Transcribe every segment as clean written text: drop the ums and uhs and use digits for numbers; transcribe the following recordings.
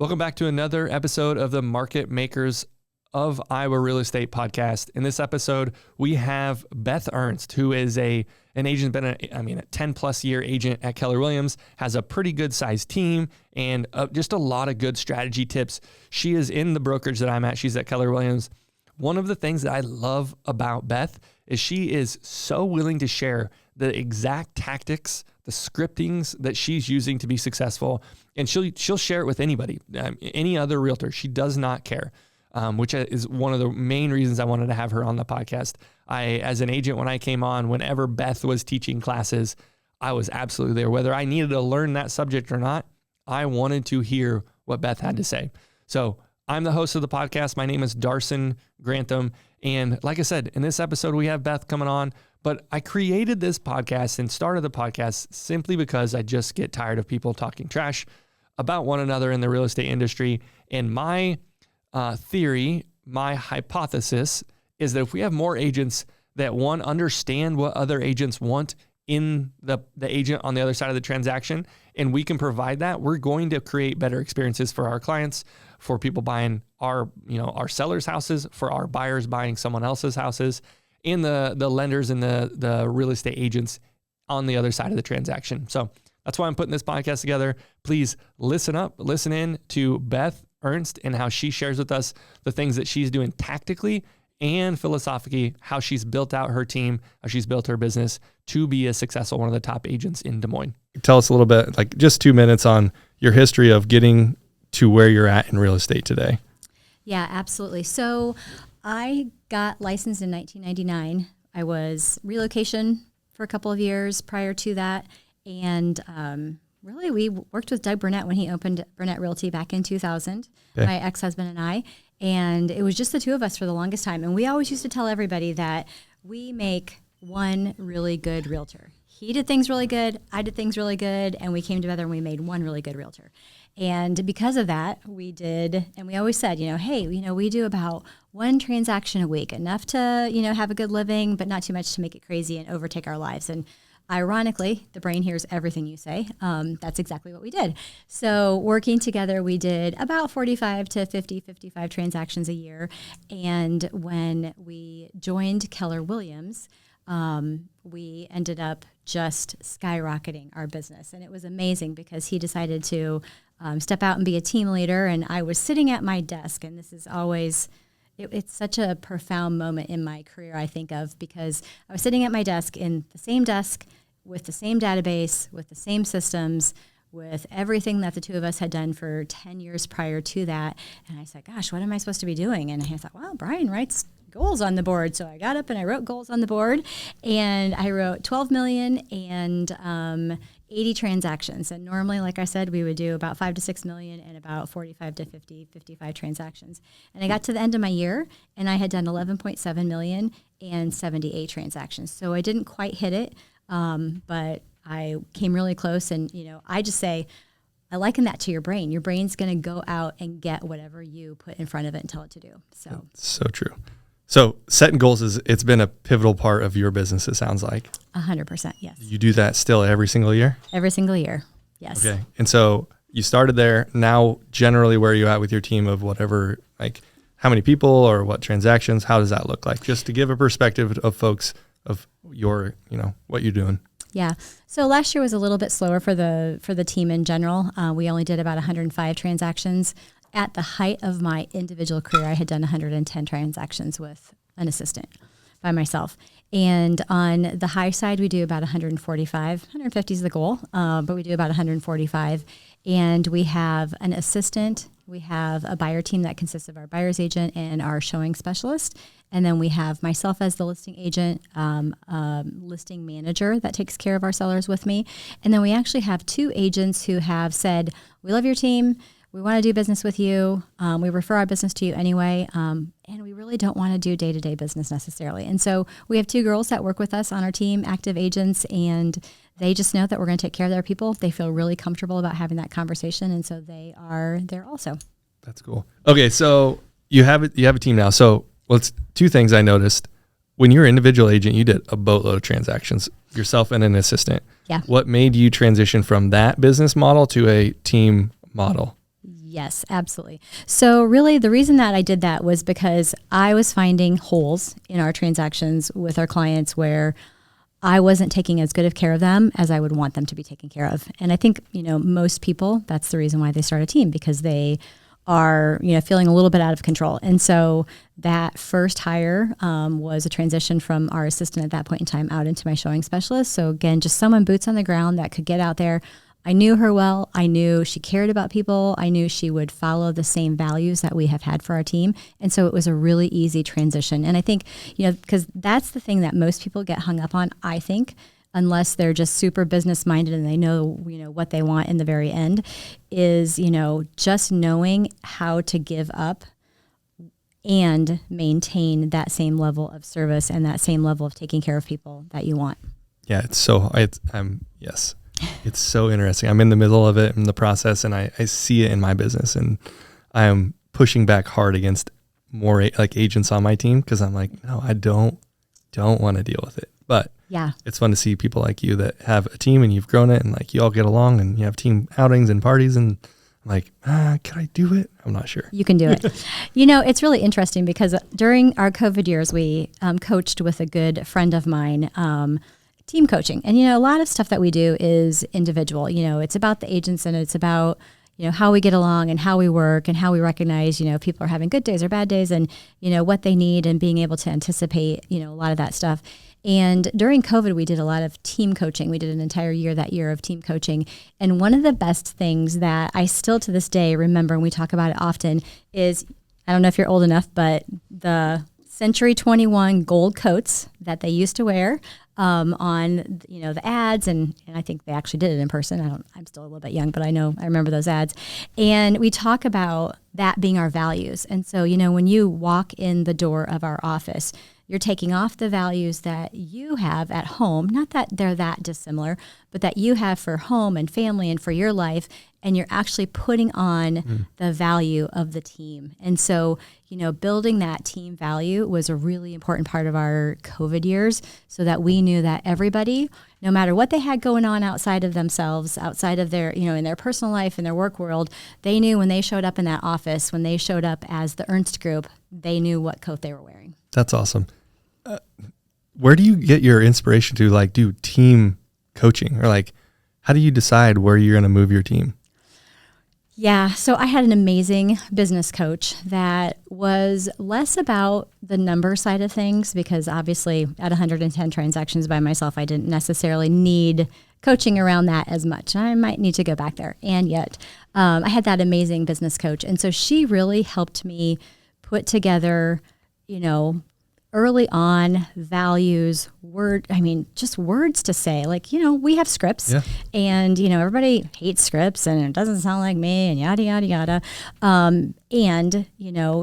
Welcome back to another episode of the Market Makers of Iowa Real Estate podcast. In this episode, we have Beth Ernst, who is an agent, been a 10 plus year agent at Keller Williams, has a pretty good sized team and just a lot of good strategy tips. She is in the brokerage that I'm at. She's at Keller Williams. One of the things that I love about Beth is she is so willing to share the exact tactics, the scriptings that she's using to be successful. And she'll share it with anybody, any other realtor. She does not care. Which is one of the main reasons I wanted to have her on the podcast. As an agent, when I came on, whenever Beth was teaching classes, I was absolutely there. Whether I needed to learn that subject or not, I wanted to hear what Beth had to say. So I'm the host of the podcast. My name is Darson Grantham. And like I said, in this episode, we have Beth coming on. But I created this podcast and started the podcast simply because I just get tired of people talking trash about one another in the real estate industry. And my theory, my hypothesis is that if we have more agents that understand what other agents want in the agent on the other side of the transaction, and we can provide that, we're going to create better experiences for our clients, for people buying our sellers' houses, for our buyers buying someone else's houses, and the lenders and the real estate agents on the other side of the transaction. So that's why I'm putting this podcast together. Please listen in to Beth Ernst and how she shares with us the things that she's doing tactically and philosophically, how she's built out her team, how she's built her business to be a successful one of the top agents in Des Moines. Tell us a little bit, like just 2 minutes on your history of getting to where you're at in real estate today. Yeah, absolutely. So I got licensed in 1999. I was relocation for a couple of years prior to that. And really, we worked with Doug Burnett when he opened Burnett Realty back in 2000, okay. My ex-husband and I. And it was just the two of us for the longest time. And we always used to tell everybody that we make one really good realtor. He did things really good, I did things really good, and we came together and we made one really good realtor. And because of that, we did, and we always said, hey, we do about one transaction a week, enough to, have a good living, but not too much to make it crazy and overtake our lives. And ironically, the brain hears everything you say. That's exactly what we did. So working together, we did about 45 to 55 transactions a year. And when we joined Keller Williams, we ended up just skyrocketing our business. And it was amazing because he decided to step out and be a team leader. And I was sitting at my desk, and this is always... It's such a profound moment in my career, I think of, because I was sitting at my desk in the same desk with the same database, with the same systems, with everything that the two of us had done for 10 years prior to that. And I said, gosh, what am I supposed to be doing? And I thought, well, Brian writes goals on the board. So I got up and I wrote goals on the board, and I wrote 12 million and 80 transactions. And normally, like I said, we would do about 5 to 6 million and about 45 to 55 transactions. And I got to the end of my year and I had done 11.7 million and 78 transactions. So I didn't quite hit it, but I came really close. And, I just say, I liken that to your brain. Your brain's going to go out and get whatever you put in front of it and tell it to do. So true. So setting goals it's been a pivotal part of your business, it sounds like. 100%, yes. You do that still every single year? Every single year, yes. Okay. And so you started there. Now, generally, where are you at with your team of whatever, like how many people or what transactions? How does that look like? Just to give a perspective of folks of your, what you're doing. Yeah. So last year was a little bit slower for the team in general. We only did about 105 transactions. At the height of my individual career, I had done 110 transactions with an assistant by myself. And on the high side, we do about 145. 150 is the goal, but we do about 145. And we have an assistant. We have a buyer team that consists of our buyer's agent and our showing specialist. And then we have myself as the listing agent, listing manager that takes care of our sellers with me. And then we actually have 2 agents who have said, we love your team. We want to do business with you. We refer our business to you anyway. And we really don't want to do day-to-day business necessarily. And so we have 2 girls that work with us on our team, active agents, and they just know that we're going to take care of their people. They feel really comfortable about having that conversation. And so they are there also. That's cool. Okay. So you have a team now. So it's 2 things I noticed. When you're an individual agent, you did a boatload of transactions, yourself and an assistant. Yeah. What made you transition from that business model to a team model? Yes, absolutely. So really the reason that I did that was because I was finding holes in our transactions with our clients where I wasn't taking as good of care of them as I would want them to be taken care of. And I think, most people, that's the reason why they start a team, because they are, feeling a little bit out of control. And so that first hire was a transition from our assistant at that point in time out into my showing specialist. So again, just someone boots on the ground that could get out there. I knew her well. I knew she cared about people. I knew she would follow the same values that we have had for our team. And so it was a really easy transition. And I think, because that's the thing that most people get hung up on, I think, unless they're just super business minded and they know, what they want in the very end, is, just knowing how to give up and maintain that same level of service and that same level of taking care of people that you want. Yeah, yes. It's so interesting. I'm in the middle of it in the process, and I see it in my business, and I am pushing back hard against more agents on my team, because I'm like, no, I don't want to deal with it. But yeah, it's fun to see people like you that have a team and you've grown it, and you all get along and you have team outings and parties, and I'm like, can I do it? I'm not sure. You can do it. It's really interesting because during our COVID years, we coached with a good friend of mine, team coaching. And, a lot of stuff that we do is individual. It's about the agents, and it's about, how we get along and how we work and how we recognize, people are having good days or bad days, and, what they need, and being able to anticipate, a lot of that stuff. And during COVID, we did a lot of team coaching. We did an entire year that year of team coaching. And one of the best things that I still to this day remember, and we talk about it often, is, I don't know if you're old enough, but the Century 21 gold coats that they used to wear on the ads, and I think they actually did it in person. I'm still a little bit young, but I remember those ads. And we talk about that being our values. And so, when you walk in the door of our office, you're taking off the values that you have at home, not that they're that dissimilar, but that you have for home and family and for your life, and you're actually putting on the value of the team. And so, building that team value was a really important part of our COVID years, so that we knew that everybody, no matter what they had going on outside of themselves, outside of their, in their personal life, in their work world, they knew when they showed up in that office, when they showed up as the Ernst group, they knew what coat they were wearing. That's awesome. Where do you get your inspiration to do team coaching, or how do you decide where you're going to move your team? Yeah, so I had an amazing business coach that was less about the number side of things, because obviously at 110 transactions by myself, I didn't necessarily need coaching around that as much. I might need to go back there. And yet I had that amazing business coach. And so she really helped me put together, early on values, just words to say, we have scripts, and, everybody hates scripts and it doesn't sound like me and yada, yada, yada. And,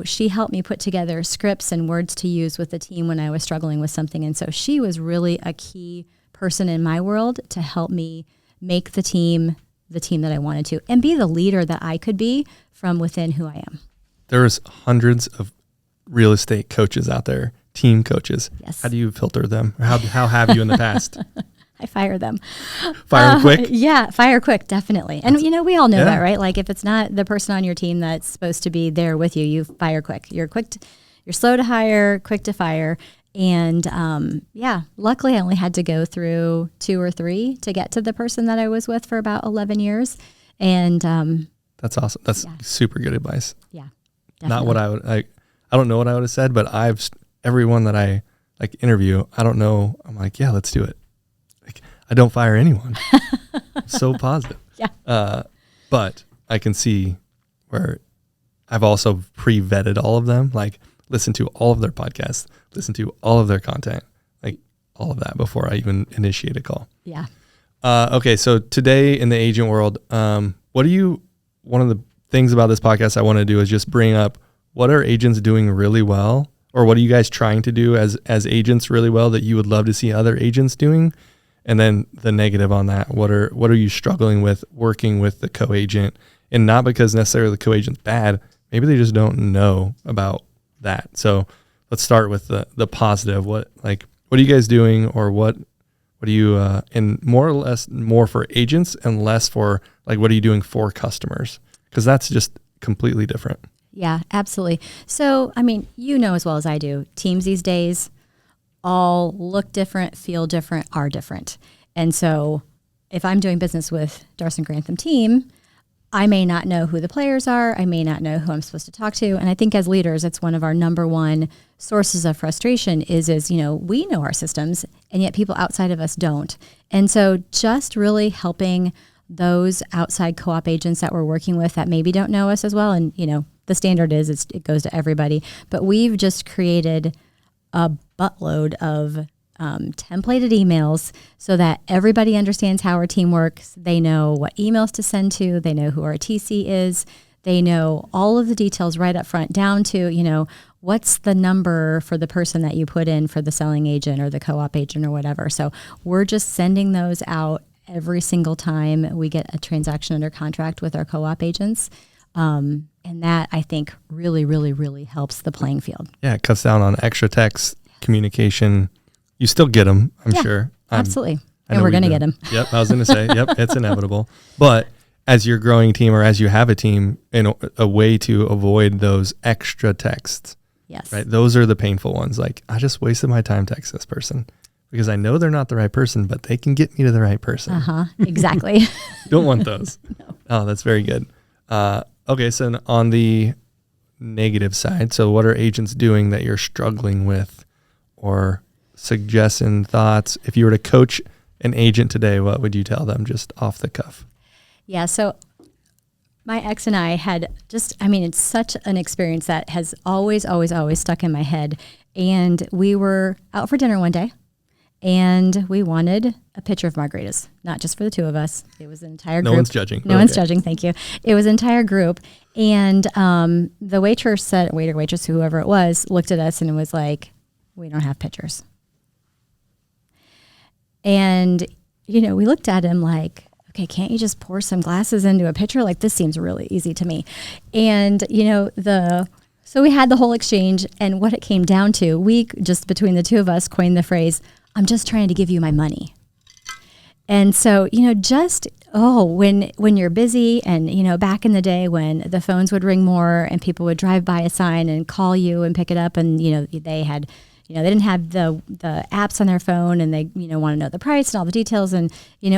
she helped me put together scripts and words to use with the team when I was struggling with something. And so she was really a key person in my world to help me make the team that I wanted to, and be the leader that I could be from within who I am. There's hundreds of real estate coaches out there, team coaches. Yes. How do you filter them? Or how have you in the past? I fire them. Fire them quick? Yeah, fire quick, definitely. And, we all know that, right? If it's not the person on your team that's supposed to be there with you, you fire quick. You're you're slow to hire, quick to fire. And, luckily I only had to go through 2 or 3 to get to the person that I was with for about 11 years. And that's awesome. That's super good advice. Yeah, definitely. Not what I don't know what I would have said, but everyone that I interview, I don't know. I'm like, yeah, let's do it. I don't fire anyone. I'm so positive. Yeah. But I can see where I've also pre-vetted all of them, listen to all of their podcasts, listen to all of their content, all of that before I even initiate a call. Yeah. Okay. So today in the agent world, one of the things about this podcast I want to do is just bring up, what are agents doing really well? Or what are you guys trying to do as agents really well that you would love to see other agents doing? And then the negative on that, what are you struggling with working with the co-agent? And not because necessarily the co-agent's bad, maybe they just don't know about that. So let's start with the positive. What are you guys doing, or what are you and more or less more for agents and less for what are you doing for customers? Because that's just completely different. Yeah, absolutely. So, I mean, you know as well as I do, teams these days all look different, feel different, are different. And so if I'm doing business with Darson Grantham team, I may not know who the players are. I may not know who I'm supposed to talk to. And I think as leaders, it's one of our number one sources of frustration is, we know our systems and yet people outside of us don't. And so just really helping those outside co-op agents that we're working with that maybe don't know us as well. And, the standard is it goes to everybody, but we've just created a buttload of templated emails so that everybody understands how our team works. They know what emails to send to. They know who our TC is. They know all of the details right up front down to, what's the number for the person that you put in for the selling agent or the co-op agent or whatever. So we're just sending those out every single time we get a transaction under contract with our co-op agents. And that, I think, really, really, really helps the playing field. Yeah, it cuts down on extra text communication. You still get them, I'm sure. Absolutely. And we're going to get them. Yep, I was going to say, it's inevitable. But as you're growing a team or as you have a team, a way to avoid those extra texts. Yes. Right? Those are the painful ones. Like, I just wasted my time texting this person because I know they're not the right person, but they can get me to the right person. Exactly. Don't want those. No. Oh, that's very good. Okay, so on the negative side, so what are agents doing that you're struggling with or suggesting thoughts? If you were to coach an agent today, what would you tell them just off the cuff? Yeah, so my ex and I had it's such an experience that has always, always, always stuck in my head. And we were out for dinner one day and we wanted a pitcher of margaritas, not just for the two of us. It was an entire group. No one's judging. No one's judging. Thank you. It was an entire group. And the waitress, whoever it was, looked at us and was like, we don't have pitchers. And, we looked at him like, okay, can't you just pour some glasses into a pitcher? Like, this seems really easy to me. And, so we had the whole exchange, and what it came down to, we just between the two of us coined the phrase, I'm just trying to give you my money. And so, when you're busy and, back in the day when the phones would ring more and people would drive by a sign and call you and pick it up and, they had, they didn't have the apps on their phone and they, want to know the price and all the details and,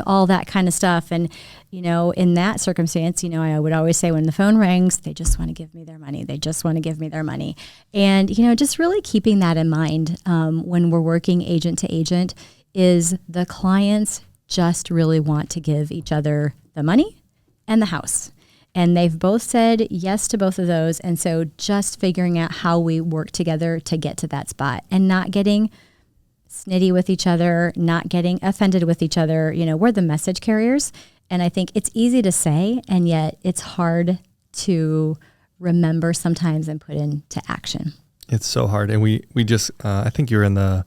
all that kind of stuff. And, in that circumstance, I would always say when the phone rings, they just want to give me their money. They just want to give me their money. And, just really keeping that in mind when we're working agent to agent is the clients just really want to give each other the money and the house. And they've both said yes to both of those. And so just figuring out how we work together to get to that spot and not getting snitty with each other, not getting offended with each other. We're the message carriers. And I think it's easy to say, and yet it's hard to remember sometimes and put into action. It's so hard. And we just, I think you were in the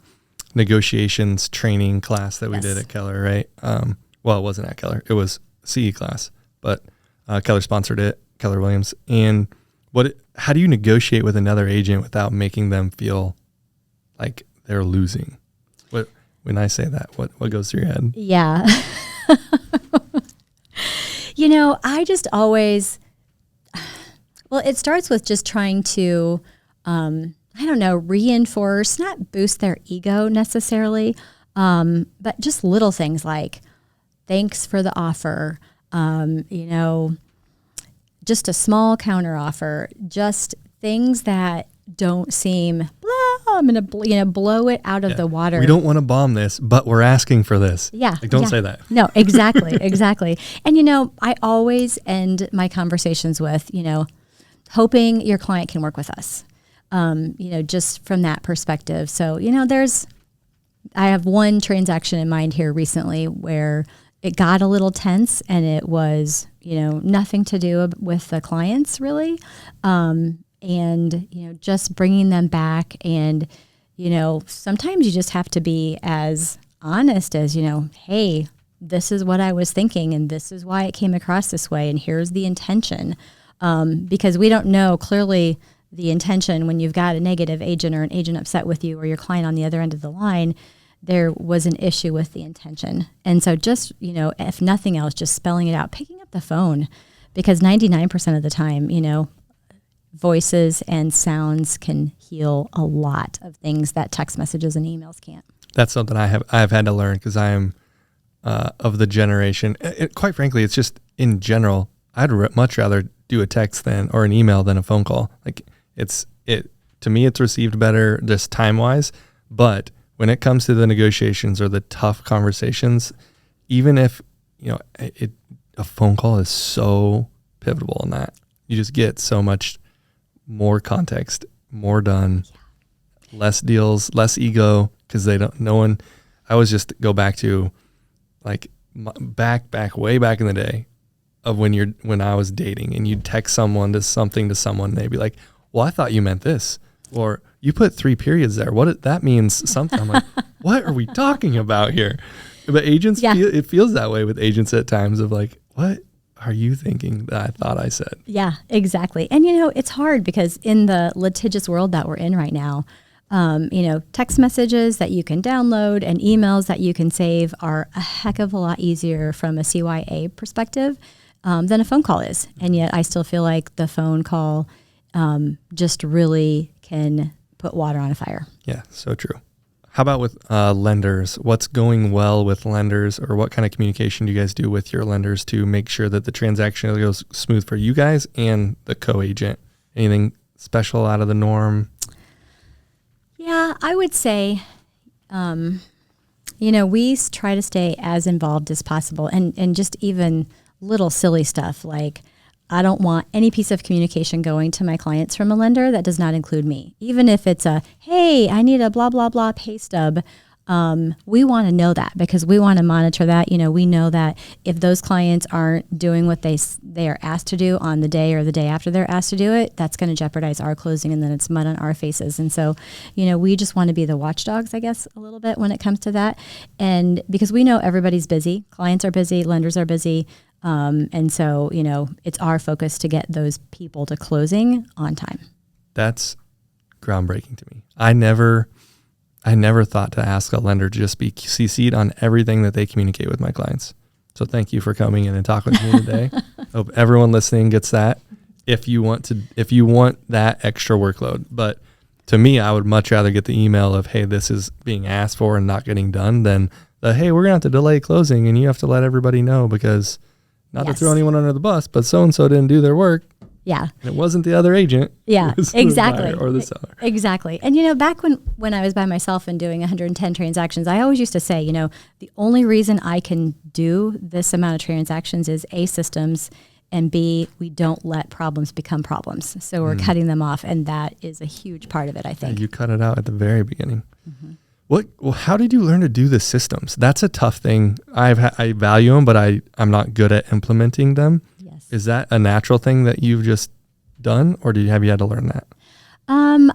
negotiations training class that we did at Keller, right? Well, it wasn't at Keller. It was CE class, but Keller sponsored it, Keller Williams. And how do you negotiate with another agent without making them feel like they're losing? When I say that, what goes through your head? Yeah. I just always, it starts with just trying to, reinforce, not boost their ego necessarily, but just little things like thanks for the offer, just a small counter offer, just things that don't seem, I'm going to, blow it out of the water. We don't want to bomb this, but we're asking for this. Yeah. Don't say that. No, exactly. Exactly. And, I always end my conversations with, hoping your client can work with us, just from that perspective. So, I have one transaction in mind here recently where it got a little tense and it was, nothing to do with the clients really. And, just bringing them back and, sometimes you just have to be as honest as, hey, this is what I was thinking and this is why it came across this way and here's the intention. Because we don't know clearly the intention when you've got a negative agent or an agent upset with you or your client on the other end of the line, there was an issue with the intention. And so just, if nothing else, just spelling it out, picking up the phone, because 99% of the time, voices and sounds can heal a lot of things that text messages and emails can't. That's something I've had to learn, because I am of the generation. Quite frankly, it's just in general, I'd much rather do a text or an email than a phone call. Like to me, it's received better just time wise. But when it comes to the negotiations or the tough conversations, even if a phone call is so pivotal in that, you just get so much more context, more done, less deals, less ego, because I always just go back to like way back in the day of when I was dating, and you'd text someone to something to someone, and they'd be like, well, I thought you meant this, or you put 3 periods there. That means something. I'm like, what are we talking about here? But agents, it feels that way with agents at times of like, what are you thinking that I thought I said? Yeah, exactly. And it's hard because in the litigious world that we're in right now, text messages that you can download and emails that you can save are a heck of a lot easier from a CYA perspective than a phone call is. And yet I still feel like the phone call just really can put water on a fire. Yeah, so true. How about with lenders? What's going well with lenders, or what kind of communication do you guys do with your lenders to make sure that the transaction goes smooth for you guys and the co-agent? Anything special out of the norm? Yeah, I would say, we try to stay as involved as possible, and just even little silly stuff like, I don't want any piece of communication going to my clients from a lender that does not include me. Even if it's hey, I need a blah, blah, blah pay stub. We want to know that because we want to monitor that. We know that if those clients aren't doing what they are asked to do on the day or the day after they're asked to do it, that's going to jeopardize our closing, and then it's mud on our faces. And so, we just want to be the watchdogs, I guess, a little bit when it comes to that. And because we know everybody's busy, clients are busy, lenders are busy. And so, it's our focus to get those people to closing on time. That's groundbreaking to me. I never thought to ask a lender to just be CC'd on everything that they communicate with my clients. So thank you for coming in and talking with me today. Hope everyone listening gets that. If you want that extra workload, but to me, I would much rather get the email of, hey, this is being asked for and not getting done, than hey, we're going to have to delay closing and you have to let everybody know, because not to throw anyone under the bus, but so-and-so didn't do their work. Yeah. And it wasn't the other agent. Yeah, exactly. The buyer or the seller. Exactly. And, back when I was by myself and doing 110 transactions, I always used to say, the only reason I can do this amount of transactions is A, systems, and B, we don't let problems become problems. So we're cutting them off. And that is a huge part of it, I think. And you cut it out at the very beginning. Mm-hmm. How did you learn to do the systems? That's a tough thing. I value them, but I'm not good at implementing them. Yes. Is that a natural thing that you've just done, or have you had to learn that?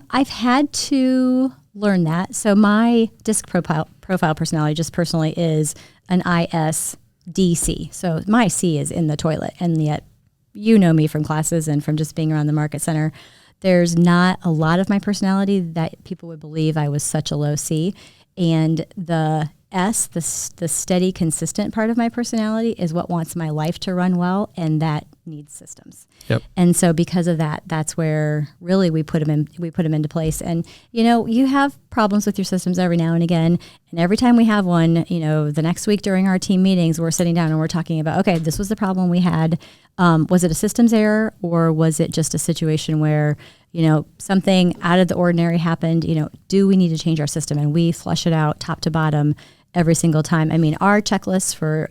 I've had to learn that. So my disc profile personality just personally is an ISDC. So my C is in the toilet, and yet me from classes and from just being around the market center. There's not a lot of my personality that people would believe I was such a low C. And the S, the steady, consistent part of my personality is what wants my life to run well, and that needs systems. Yep. And so because of that, that's where really we put them into place. And, you have problems with your systems every now and again. And every time we have one, the next week during our team meetings, we're sitting down and we're talking about, okay, this was the problem we had. Was it a systems error, or was it just a situation where, something out of the ordinary happened? Do we need to change our system? And we flush it out top to bottom every single time. I mean, our checklists for,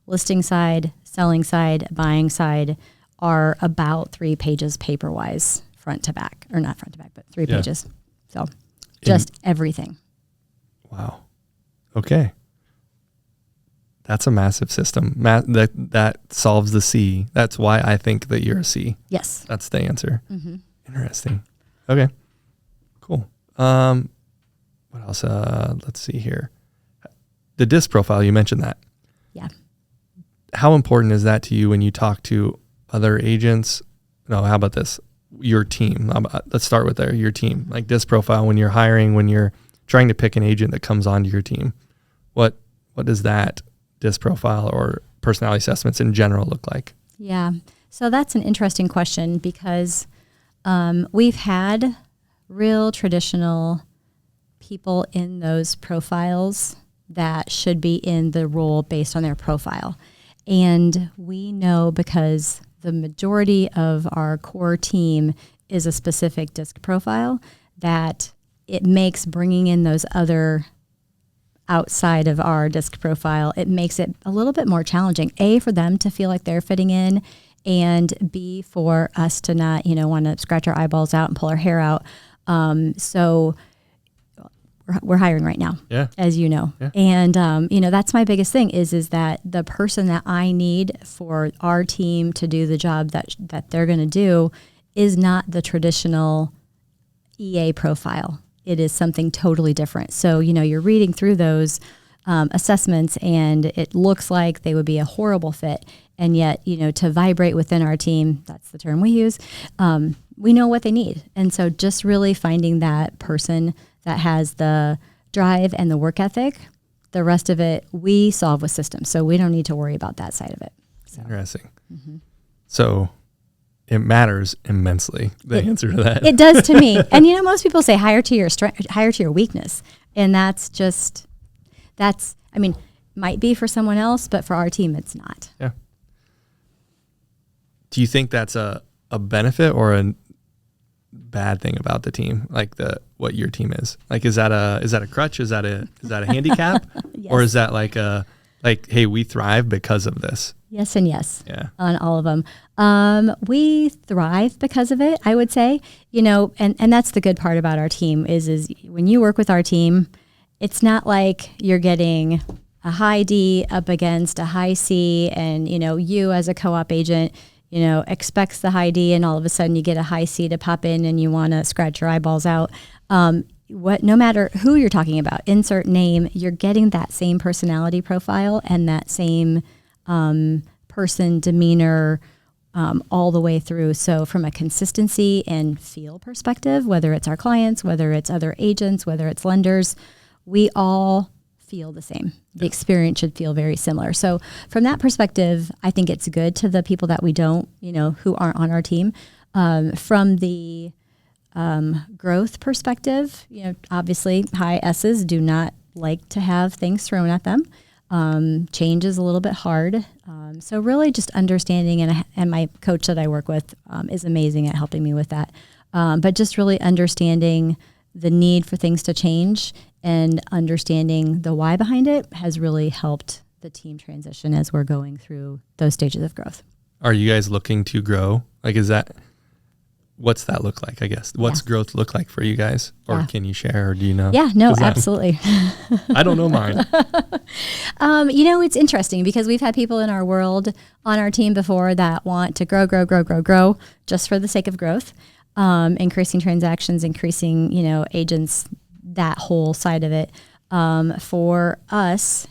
listing side, selling side, buying side are about 3 pages paper-wise, front to back, or not front to back, but 3 pages. So just everything. Wow. Okay. That's a massive system. That solves the C. That's why I think that you're a C. Yes. That's the answer. Mm-hmm. Interesting. Okay. Cool. What else? Let's see here. The disc profile, you mentioned that. Yeah. How important is that to you when you talk to other agents? No, how about this? Your team. Let's start with your team. Like disc profile, when you're hiring, when you're trying to pick an agent that comes onto your team, what does that disc profile or personality assessments in general look like? Yeah. So that's an interesting question because we've had real traditional people in those profiles that should be in the role based on their profile. And we know because the majority of our core team is a specific DISC profile that it makes bringing in those other outside of our DISC profile, it makes it a little bit more challenging. A, for them to feel like they're fitting in, and B, for us to not, want to scratch our eyeballs out and pull our hair out. So we're hiring right now, as you know. Yeah. And, that's my biggest thing is that the person that I need for our team to do the job that they're going to do is not the traditional EA profile. It is something totally different. So, you're reading through those assessments and it looks like they would be a horrible fit. And yet, to vibrate within our team, that's the term we use, we know what they need. And so just really finding that person that has the drive and the work ethic, the rest of it, we solve with systems. So we don't need to worry about that side of it. So. Interesting. Mm-hmm. So it matters immensely, the answer to that. It does to me. And, most people say hire to your strength, hire to your weakness. And might be for someone else, but for our team, it's not. Yeah. Do you think that's a benefit or a bad thing about the team, like what your team is? Like, is that a crutch? Is that a handicap? Yes. Or is that hey, we thrive because of this? Yes and yes. Yeah. On all of them. We thrive because of it, I would say. And that's the good part about our team is when you work with our team, it's not like you're getting a high D up against a high C and, you as a co-op agent, expects the high D and all of a sudden you get a high C to pop in and you want to scratch your eyeballs out. No matter who you're talking about, insert name, you're getting that same personality profile and that same person demeanor all the way through. So from a consistency and feel perspective, whether it's our clients, whether it's other agents, whether it's lenders, we all feel the same. The experience should feel very similar. So from that perspective, I think it's good to the people that we don't, who aren't on our team. From the growth perspective, obviously high S's do not like to have things thrown at them. Change is a little bit hard. So really just understanding, and my coach that I work with is amazing at helping me with that. But just really understanding the need for things to change and understanding the why behind it has really helped the team transition as we're going through those stages of growth. Are you guys looking to grow? What's that look like, I guess? What's growth look like for you guys? Or can you share, or do you know? Yeah, no, absolutely. I don't know mine. It's interesting because we've had people in our world on our team before that want to grow just for the sake of growth, increasing transactions, increasing, agents, that whole side of it. For us,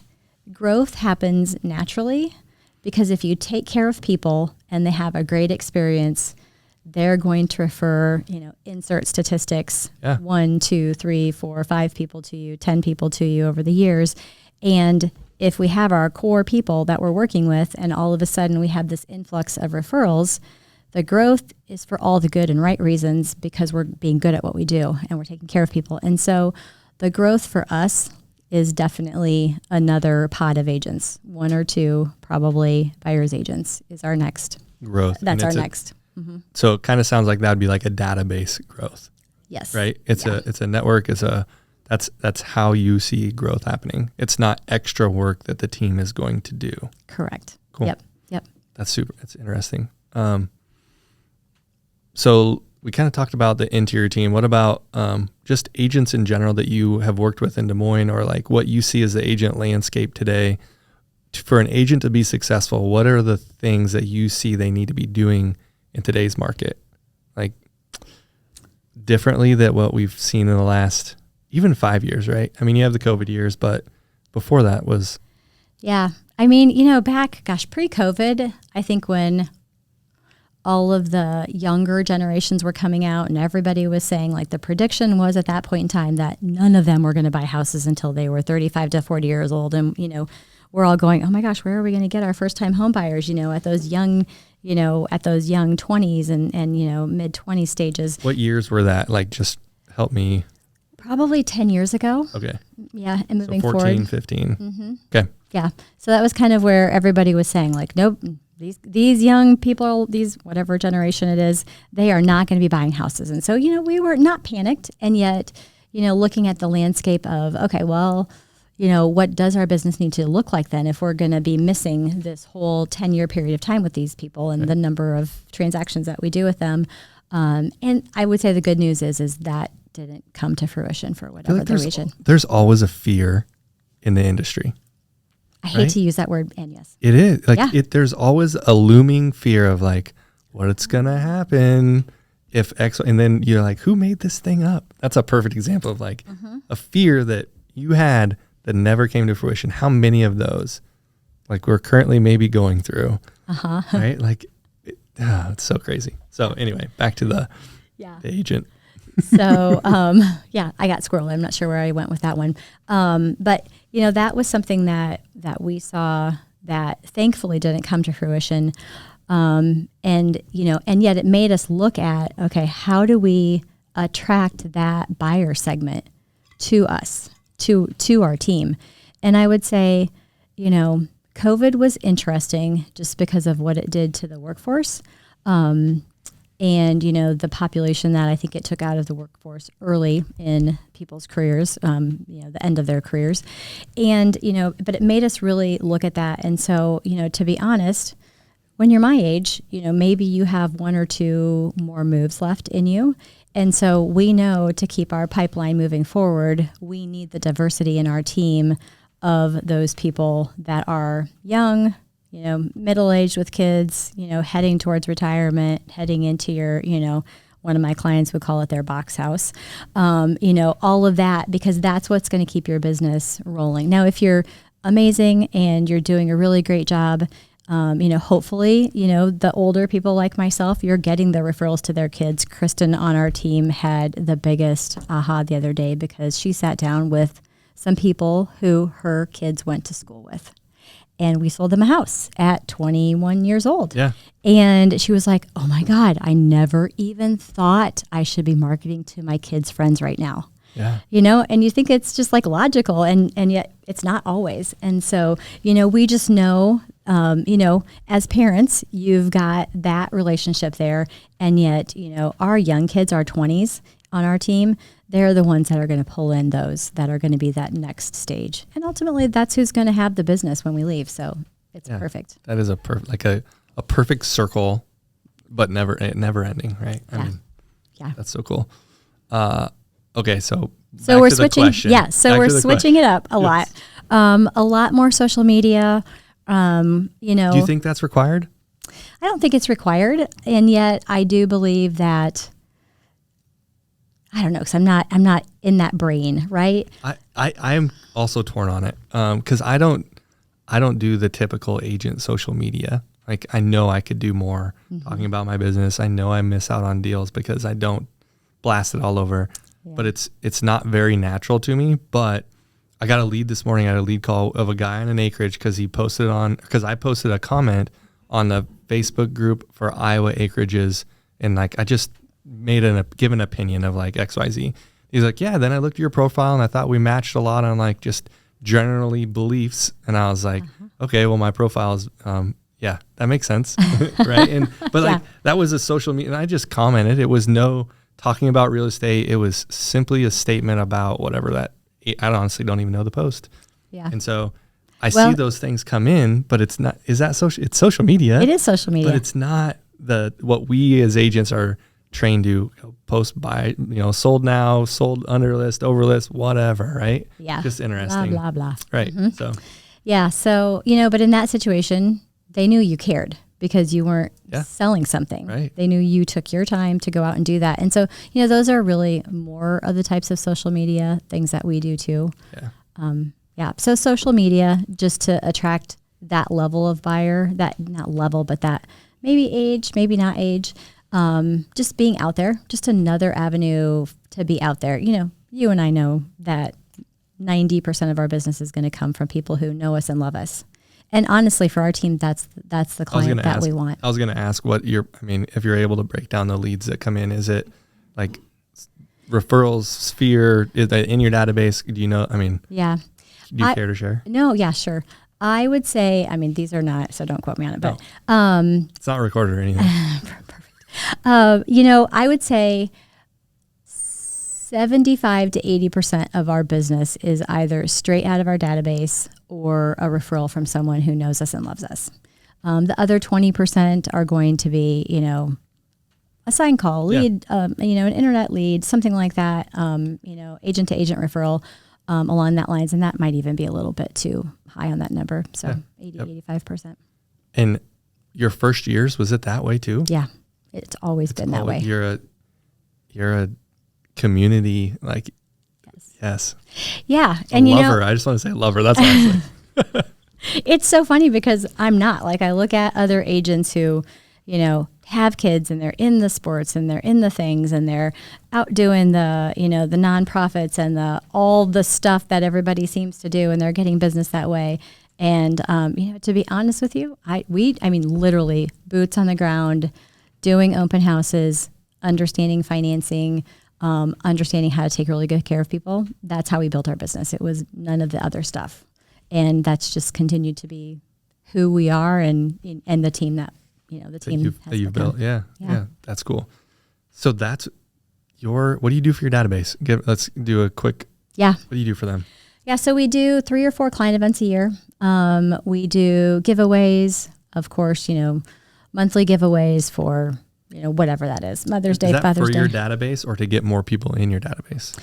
growth happens naturally because if you take care of people and they have a great experience, they're going to refer, insert statistics, 1, 2, 3, 4, 5 people to you, 10 people to you over the years. And if we have our core people that we're working with and all of a sudden we have this influx of referrals, the growth is for all the good and right reasons because we're being good at what we do and we're taking care of people. And so the growth for us is definitely another pod of agents. 1 or 2, probably buyer's agents is our next growth. That's our next. Mm-hmm. So it kind of sounds like that would be like a database growth. Yes. Right? It's a network. That's how you see growth happening. It's not extra work that the team is going to do. Correct. Cool. Yep. That's interesting. So we kind of talked about the interior team. What about just agents in general that you have worked with in Des Moines, or like what you see as the agent landscape today? For an agent to be successful, what are the things that you see they need to be doing in today's market? Like differently than what we've seen in the last even 5 years, right? I mean, you have the COVID years, but before that was... Yeah. I mean, pre-COVID, I think when all of the younger generations were coming out and everybody was saying, like, the prediction was at that point in time that none of them were going to buy houses until they were 35 to 40 years old. And, we're all going, oh my gosh, where are we going to get our first time home buyers, at those young 20s and mid 20s stages. What years were that? Like, just help me. Probably 10 years ago. Okay. Yeah. And moving 14, forward. 15. Mm-hmm. Okay. Yeah. So that was kind of where everybody was saying like, nope, these young people, these whatever generation it is, they are not going to be buying houses. And so, we were not panicked. And yet, looking at the landscape of, okay, well, what does our business need to look like then if we're going to be missing this whole 10-year period of time with these people and the number of transactions that we do with them. And I would say the good news is that didn't come to fruition for whatever the reason. There's always a fear in the industry. I hate to use that word, and yes. It is. There's always a looming fear of like, what's going to happen if X, and then you're like, who made this thing up? That's a perfect example of like a fear that you had that never came to fruition. How many of those like we're currently maybe going through, right? Like, it's so crazy. So anyway, back to the agent. So, I got squirreled. I'm not sure where I went with that one. But that was something that we saw that thankfully didn't come to fruition. And yet it made us look at, okay, how do we attract that buyer segment to us, to our team? And I would say, COVID was interesting just because of what it did to the workforce. And, the population that I think it took out of the workforce early in people's careers, the end of their careers. And, but it made us really look at that. And so, to be honest, when you're my age, maybe you have one or two more moves left in you. And so we know to keep our pipeline moving forward, we need the diversity in our team of those people that are young, middle-aged with kids, heading towards retirement, heading into your, one of my clients would call it their box house, all of that, because that's what's going to keep your business rolling. Now, if you're amazing and you're doing a really great job, hopefully, the older people like myself, you're getting the referrals to their kids. Kristen on our team had the biggest aha the other day because she sat down with some people who her kids went to school with. And we sold them a house at 21 years old. Yeah. And she was like, oh my God, I never even thought I should be marketing to my kids' friends right now. Yeah. And you think it's just like logical and yet it's not always. And so, we just know, as parents, you've got that relationship there. And yet, our young kids, our 20s on our team, they're the ones that are going to pull in those that are going to be that next stage. And ultimately, that's who's going to have the business when we leave. So it's perfect. That is a perfect circle, but never ending, right? I mean, that's so cool. Okay, so we're switching. Yeah, so we're switching it up a lot. A lot more social media. Do you think that's required? I don't think it's required, and yet I do believe that. I don't know, because I'm not in that brain, right? I am also torn on it because I don't do the typical agent social media. Like, I know I could do more talking about my business. I know I miss out on deals because I don't blast it all over. Yeah. But it's not very natural to me. But I got a lead this morning. I had a lead call of a guy on an acreage because I posted a comment on the Facebook group for Iowa acreages, and like I just give an opinion of like XYZ. He's like, yeah, then I looked at your profile and I thought we matched a lot on like just generally beliefs. And I was like, okay, well, my profile is, that makes sense. Right. But like, that was a social media, and I just commented. It was no talking about real estate. It was simply a statement about whatever that, I honestly don't even know the post. Yeah. And so I see those things come in, but it's not, is that social? It's social media. It is social media. But it's not what we as agents are trained to post by, sold now, sold under list, over list, whatever, right? Yeah. Just interesting. Blah, blah, blah. Right. So. Yeah. So, but in that situation, they knew you cared because you weren't selling something. Right. They knew you took your time to go out and do that. And so, those are really more of the types of social media things that we do too. Yeah. So social media, just to attract that level of buyer, that not level, but that maybe age, maybe not age, just being out there, just another avenue to be out there. You and I know that 90% of our business is going to come from people who know us and love us. And honestly, for our team, that's the client that we want. I was going to ask if you're able to break down the leads that come in, is it like referrals, Sphere, is that in your database? Do you know? Yeah. Do you care to share? No, yeah, sure. I would say, these are not, so don't quote me on it, but it's not recorded or anything. Perfect. I would say 75 to 80% of our business is either straight out of our database or a referral from someone who knows us and loves us. The other 20% are going to be, a sign call, lead, an internet lead, something like that, agent to agent referral along that lines. And that might even be a little bit too high on that number. So 85%. And your first years, was it that way too? Yeah, it's always been that way. You're a community, like, yes. Yeah. And lover. I just want to say lover. That's actually. It's so funny because I'm not. Like, I look at other agents who, have kids and they're in the sports and they're in the things and they're out doing the, the nonprofits and all the stuff that everybody seems to do, and they're getting business that way. And, to be honest with you, literally boots on the ground, doing open houses, understanding financing, understanding how to take really good care of people. That's how we built our business. It was none of the other stuff. And that's just continued to be who we are and the team that, the team that you've built. Yeah. That's cool. So that's what do you do for your database? Let's do a quick, what do you do for them? Yeah. So we do 3 or 4 client events a year. We do giveaways, of course, monthly giveaways for, whatever that is. Mother's Day, Father's Day. Is that for your database or to get more people in your database?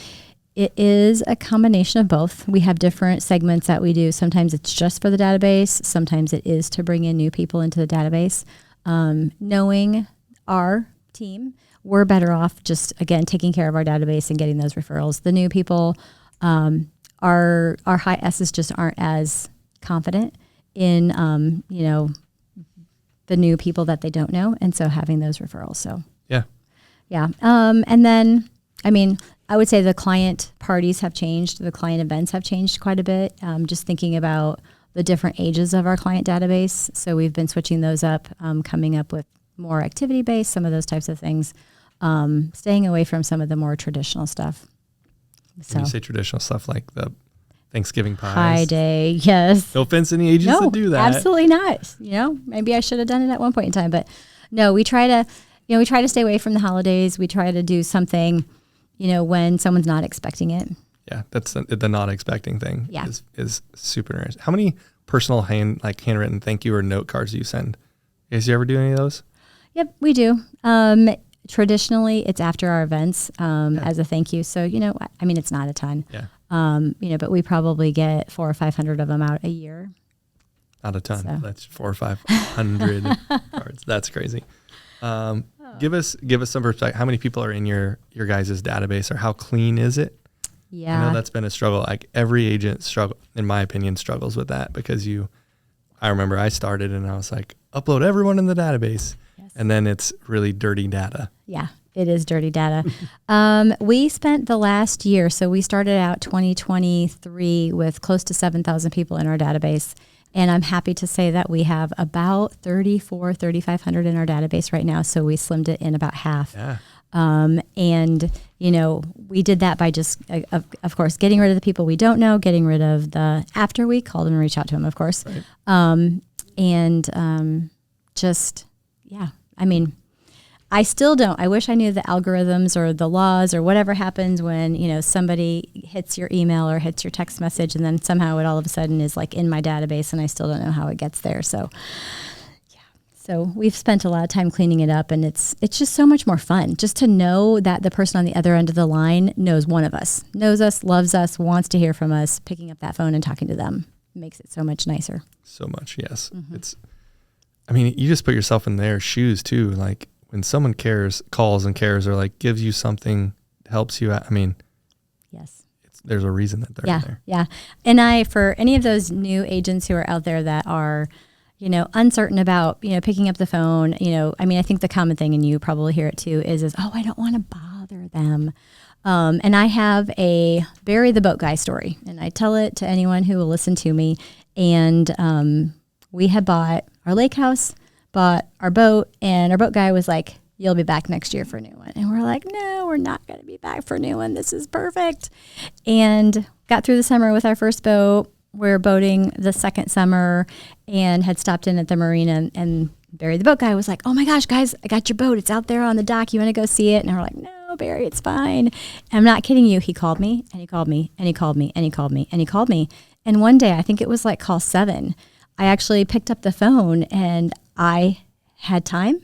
It is a combination of both. We have different segments that we do. Sometimes it's just for the database. Sometimes it is to bring in new people into the database. Knowing our team, we're better off just, again, taking care of our database and getting those referrals. The new people, our high S's just aren't as confident in, the new people that they don't know. And so having those referrals. So, yeah. And then, I would say the client parties have changed. The client events have changed quite a bit. Just thinking about the different ages of our client database. So we've been switching those up, coming up with more activity-based, some of those types of things, staying away from some of the more traditional stuff. So, when you say traditional stuff like the Thanksgiving pies. Pie day, yes. No offense to any agents that do that. Absolutely not. Maybe I should have done it at one point in time, but no, we try to stay away from the holidays. We try to do something, when someone's not expecting it. Yeah, that's the not expecting thing. Yeah. is super interesting. How many personal handwritten thank you or note cards do you send? You ever do any of those? Yep, we do. Traditionally, it's after our events as a thank you. So, it's not a ton. Yeah. But we probably get 400 or 500 of them out a year. Not a ton. So. That's 400 or 500 cards. That's crazy. Give us some perspective. How many people are in your guys' database, or how clean is it? Yeah. I know that's been a struggle. Like every agent in my opinion, struggles with that because I remember I started and I was like, upload everyone in the database. Yes. And then it's really dirty data. Yeah, it is dirty data. We spent the last year, so we started out 2023 with close to 7,000 people in our database. And I'm happy to say that we have about 3,500 in our database right now. So we slimmed it in about half. Yeah. And, we did that by just, of course, getting rid of the people we don't know, getting rid of after we called them and reached out to them, of course. Right. I still don't. I wish I knew the algorithms or the laws or whatever happens when, somebody hits your email or hits your text message and then somehow it all of a sudden is like in my database and I still don't know how it gets there. So, yeah. So we've spent a lot of time cleaning it up, and it's just so much more fun just to know that the person on the other end of the line knows one of us, knows us, loves us, wants to hear from us. Picking up that phone and talking to them makes it so much nicer. So much, yes. Mm-hmm. You just put yourself in their shoes too. Like, when someone calls and cares, or like gives you something, helps you out. Yes, there's a reason that they're in there. Yeah. And for any of those new agents who are out there that are, uncertain about, picking up the phone, I think the common thing, and you probably hear it too, is, oh, I don't want to bother them. And I have a bury the boat guy story, and I tell it to anyone who will listen to me. And we had bought our lake house, bought our boat, and our boat guy was like, "You'll be back next year for a new one." And we're like, "No, we're not going to be back for a new one. This is perfect." And got through the summer with our first boat. We're boating the second summer and had stopped in at the marina, and Barry, the boat guy, was like, "Oh my gosh, guys, I got your boat. It's out there on the dock. You want to go see it?" And we're like, "No, Barry, it's fine." And I'm not kidding you. He called me and he called me and he called me and he called me and he called me. And one day, I think it was like call 7, I actually picked up the phone and I had time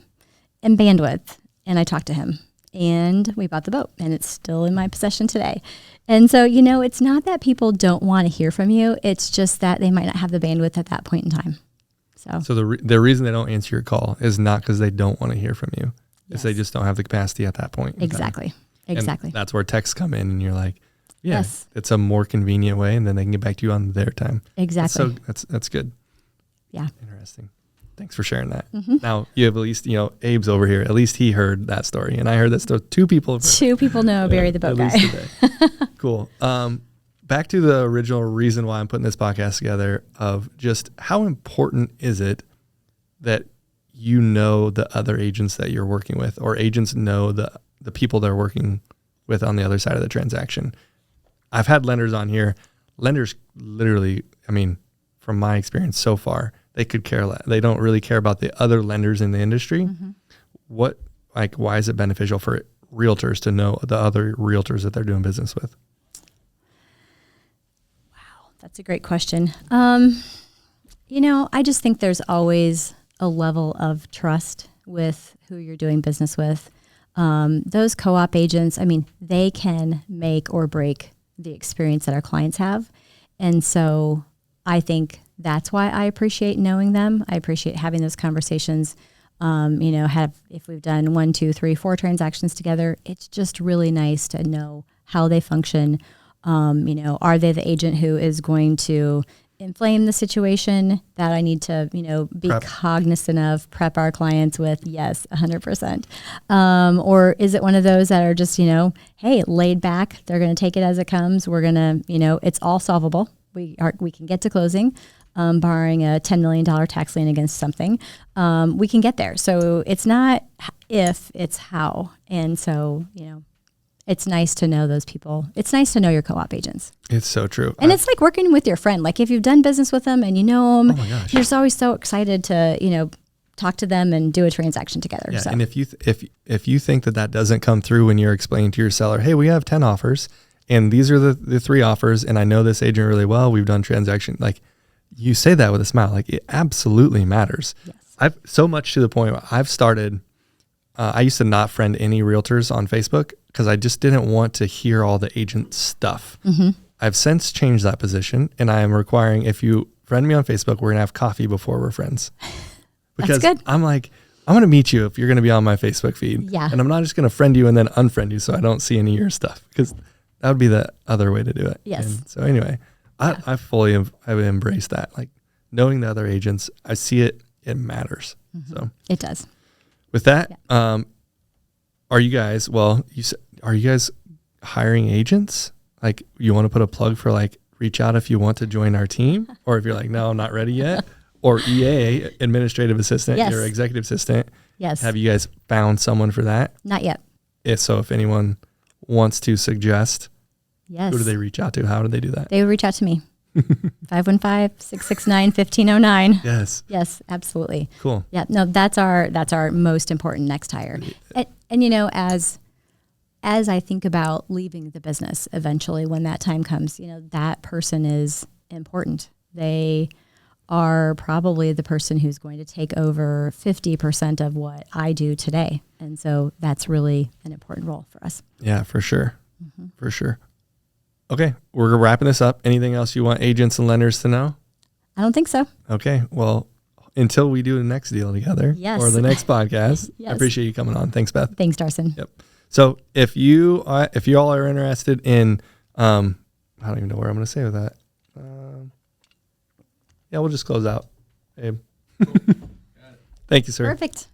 and bandwidth, and I talked to him, and we bought the boat, and it's still in my possession today. And so, it's not that people don't want to hear from you. It's just that they might not have the bandwidth at that point in time. So the reason they don't answer your call is not because they don't want to hear from you. Yes. It's they just don't have the capacity at that point. Exactly. Exactly. And that's where texts come in, and you're like, yeah, yes, it's a more convenient way, and then they can get back to you on their time. Exactly. That's good. Yeah. Interesting. Thanks for sharing that. Mm-hmm. Now you have at least, Abe's over here. At least he heard that story, and I heard that story. Two people know Barry the boat guy. Cool. Back to the original reason why I'm putting this podcast together, of just how important is it that the other agents that you're working with, or agents know the people they're working with on the other side of the transaction. I've had lenders on here. Lenders literally, from my experience so far, they could care less. They don't really care about the other lenders in the industry. Mm-hmm. Why is it beneficial for realtors to know the other realtors that they're doing business with? That's a great question. I just think there's always a level of trust with who you're doing business with. Those co-op agents, they can make or break the experience that our clients have. And so I think that's why I appreciate knowing them. I appreciate having those conversations. If we've done 1, 2, 3, 4 transactions together, it's just really nice to know how they function. Are they the agent who is going to inflame the situation that I need to, be cognizant of, prep our clients with? Yes, 100%. Or is it one of those that are just, hey, laid back, they're going to take it as it comes. We're going to, it's all solvable. We can get to closing, barring a $10 million tax lien against something. We can get there. So it's not if, it's how. And so, it's nice to know those people. It's nice to know your co-op agents. It's so true. And it's like working with your friend. Like if you've done business with them and you know them, you're just always so excited to, talk to them and do a transaction together. Yeah, so. and if you think that doesn't come through when you're explaining to your seller, hey, we have 10 offers and these are the 3 offers, and I know this agent really well, we've done transaction, like you say that with a smile, like it absolutely matters. Yes. I've so much to the point where I've started, I used to not friend any realtors on Facebook because I just didn't want to hear all the agent stuff. Mm-hmm. I've since changed that position, and I am requiring, if you friend me on Facebook, we're going to have coffee before we're friends. Because That's good. I'm like, I'm going to meet you if you're going to be on my Facebook feed. Yeah. And I'm not just going to friend you and then unfriend you so I don't see any of your stuff, because that would be the other way to do it. Yes. And so anyway, I fully have embraced that. Like knowing the other agents, I see it matters. Mm-hmm. So it does. With that, are you guys hiring agents? Like you want to put a plug for reach out if you want to join our team, or if you're like, no, I'm not ready yet, or EA, administrative assistant, your executive assistant. Yes. Have you guys found someone for that? Not yet. If anyone wants to suggest, yes, who do they reach out to? How do they do that? They would reach out to me. 515-669-1509. Yes. Yes, absolutely. Cool. Yeah. No, that's our most important next hire. And as I think about leaving the business eventually, when that time comes, that person is important. They are probably the person who's going to take over 50% of what I do today. And so that's really an important role for us. Yeah, for sure. Mm-hmm. For sure. Okay, we're wrapping this up. Anything else you want agents and lenders to know? I don't think so. Okay, well, until we do the next deal together, or the next podcast, I appreciate you coming on. Thanks, Beth. Thanks, Darson. Yep. So if you all are interested in, I don't even know where I'm going to say with that. Yeah, we'll just close out. Abe. Thank you, sir. Perfect.